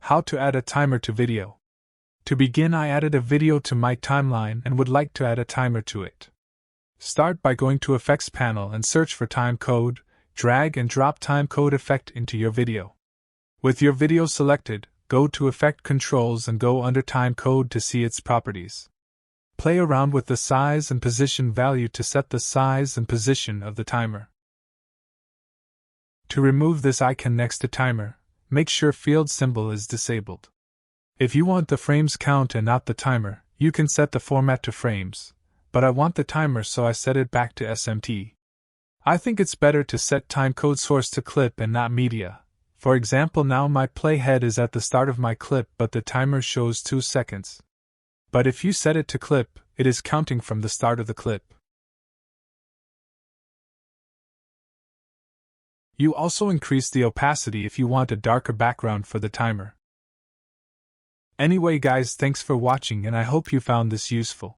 How to add a timer to video. To begin, I added a video to my timeline and would like to add a timer to it. Start by going to Effects panel and search for timecode, drag and drop timecode effect into your video. With your video selected, go to Effect Controls and go under timecode to see its properties. Play around with the size and position value to set the size and position of the timer. To remove this icon next to timer, make sure field symbol is disabled. If you want the frames count and not the timer, you can set the format to frames, but I want the timer, so I set it back to SMTE. I think it's better to set timecode source to clip and not media. For example, now my playhead is at the start of my clip but the timer shows 2 seconds. But if you set it to clip, it is counting from the start of the clip. You also increase the opacity if you want a darker background for the timer. Anyway guys, thanks for watching and I hope you found this useful.